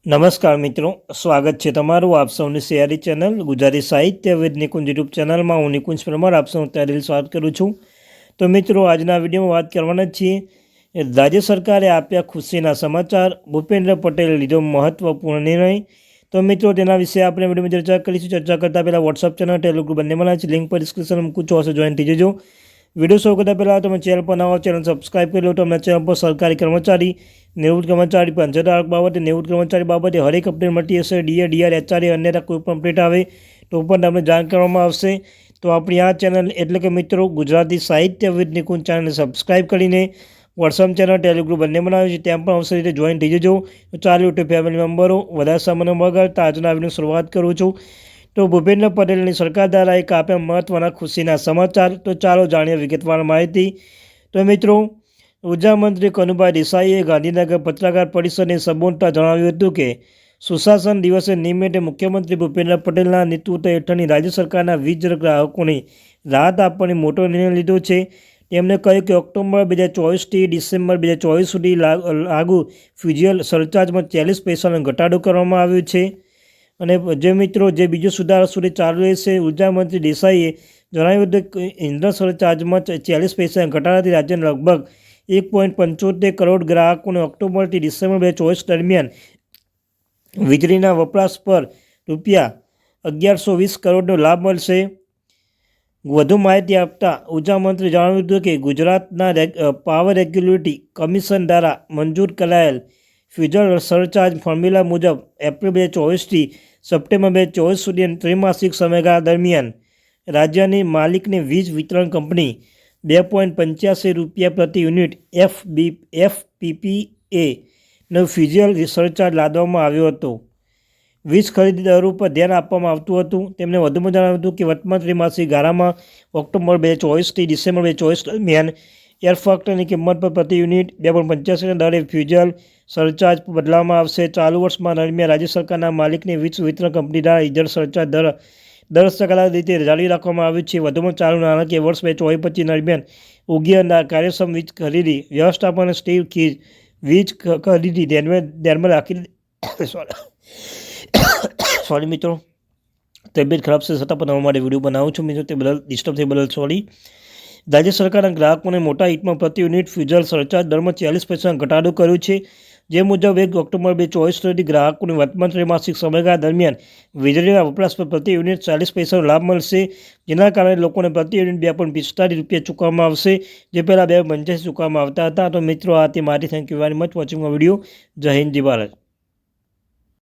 નમસ્કાર મિત્રો, સ્વાગત છે તમારું આપ સૌની સિયારી ચેનલ ગુજરાતી સાહિત્ય વિદ નિકુંજ યુટ્યુબ ચેનલમાં. હું નિકુંજ પરમાર આપ સૌ ત્યારે સ્વાગત કરું છું. તો મિત્રો, આજના વિડીયોમાં વાત કરવાના જ છીએ. રાજ્ય સરકારે આપ્યા ખુશીના સમાચાર, ભૂપેન્દ્ર પટેલે લીધો મહત્વપૂર્ણ નિર્ણય. તો મિત્રો, તેના વિશે આપણે વિડીયોમાં ચર્ચા કરીશું. ચર્ચા કરતાં પહેલાં વોટ્સઅપ ચેનલ, ટેલિગ્રુપ બંને બનાવે છે, લિંક પર ડિસ્ક્રિપ્શન મૂકું છું, હશે જોઈન થઈ જજો. વિડીયો શરૂ કરતાં પહેલાં તમે ચેનલ પર નવા ચેનલ સબસ્ક્રાઈબ કરી લો. તો અમને ચેનલ પર સરકારી કર્મચારી, નિવૃત્ત કર્મચારી, પંચાયત બાબતે, નિવૃત્ત કર્મચારી બાબતે હરેક અપડેટ મળતી હશે. ડીઆર, એચઆરએ, અન્ય કોઈ પણ અપડેટ આવે તો પણ તમને જાણ કરવામાં આવશે. તો આપણી આ ચેનલ એટલે કે મિત્રો ગુજરાતી સાહિત્ય વિદ નિકુંજ ચેનલને સબસ્ક્રાઈબ કરીને વોટ્સઅપ ચેનલ, ટેલિગ્રુપ બંને બનાવે છે, ત્યાં પણ અવશ્ય રીતે જોઈન થઈ જજો. તો ચાલો યુટ્યુબ ફેમિલી મેમ્બરો, વધારે સમય વગર આજના વિડીયોની શરૂઆત કરું છું. તો ભૂપેન્દ્ર પટેલની સરકાર દ્વારા એક આપ્યા મહત્વના ખુશીના સમાચાર. તો ચાલો જાણીએ વિગતવાર માહિતી. તો મિત્રો, ઉર્જા મંત્રી કનુભાઈ દેસાઈએ ગાંધીનગર પત્રકાર પરિષદને સંબોધતા જણાવ્યું હતું કે સુશાસન દિવસે નિમિત્તે મુખ્યમંત્રી ભૂપેન્દ્ર પટેલના નેતૃત્વ હેઠળની રાજ્ય સરકારના વીજ ગ્રાહકોને રાહત આપવાનો મોટો નિર્ણય લીધો છે. તેમણે કહ્યું કે ઓક્ટોબર 2024થી ડિસેમ્બર 2024 સુધી લાગુ ફ્યુઝલ સરચાર્જમાં 40 પૈસાનો ઘટાડો કરવામાં આવ્યો છે. અને જે મિત્રો, જે બીજો સુધારો સુધી ચાલુ રહેશે. ઉર્જા મંત્રી દેસાઈએ જણાવ્યું હતું કે ઇંધણ સરચાર્જમાં 40 પૈસાના ઘટાડાથી રાજ્યના લગભગ 1.75 કરોડ ગ્રાહકોને ઓક્ટોબરથી ડિસેમ્બર 2024 દરમિયાન વીજળીના વપરાશ પર ₹1120 કરોડનો લાભ મળશે. વધુ માહિતી આપતા ઉર્જા મંત્રીએ જણાવ્યું હતું કે ગુજરાતના પાવર રેગ્યુલેટરી કમિશન દ્વારા મંજૂર કરાયેલ ફ્યુઝલ સરચાર્જ ફોર્મ્યુલા મુજબ એપ્રિલ 2024થી સપ્ટેમ્બર 2024 સુધી ત્રિમાસિક સમયગાળા દરમિયાન રાજ્યની માલિકની વીજ વિતરણ કંપની ₹2.85 પ્રતિ યુનિટ FPPA ફ્યુઝલ સરચાર્જ લાદવામાં આવ્યો હતો. વીજ ખરીદી દરો પર ધ્યાન આપવામાં આવતું હતું. તેમણે વધુમાં જણાવ્યું હતું કે વર્તમાન ત્રિમાસિક ગાળામાં ઓક્ટોબર 2024થી ડિસેમ્બર 2024 દરમિયાન એરફેક્ટરની કિંમત પર પ્રતિ યુનિટ 2.85ના દરે ફ્યુઝલ સરચાર્જ બદલવામાં આવશે. ચાલુ વર્ષમાં દરમિયાન રાજ્ય સરકારના માલિકની વીજ વિતરણ કંપની દ્વારા ઇંધણ સરચાર્જ દર 10% રીતે જાળવી રાખવામાં આવ્યું છે. વધુમાં ચાલુ નાણાકીય વર્ષ 2024-25 દરમિયાન યોગ્ય કાર્યક્ષમ વીજ ખરીદી વ્યવસ્થાપન અને સ્થિર વીજ ખરીદી ધ્યાનમાં રાખી સોરી મિત્રો, તબિયત ખરાબ છે છતાં પણ અમારે વિડીયો બનાવું છું મિત્રો, તે બદલ ડિસ્ટર્બ થઈ બદલ સોરી. રાજ્ય સરકારના ગ્રાહકોને મોટા હિતમાં પ્રતિ યુનિટ ફ્યુઝલ સરચાર્જ દરમાં 40 પૈસાનો ઘટાડો કર્યો છે. જે મુજબ 1 ઓક્ટોબર 2024 સુધી ગ્રાહકોને વર્તમાન ત્રિમાસિક સમયગાળા દરમિયાન વીજળીના વપરાશ પર પ્રતિ યુનિટ 40 પૈસાનો લાભ મળશે. જેના કારણે લોકોને પ્રતિ યુનિટ ₹2.45 ચૂકવવામાં આવશે, જે પહેલાં ₹2.85 ચૂકવવામાં આવતા હતા. તો મિત્રો, આ તે મારી thank you very much watching a video. જય હિન્દ, જય ભારત.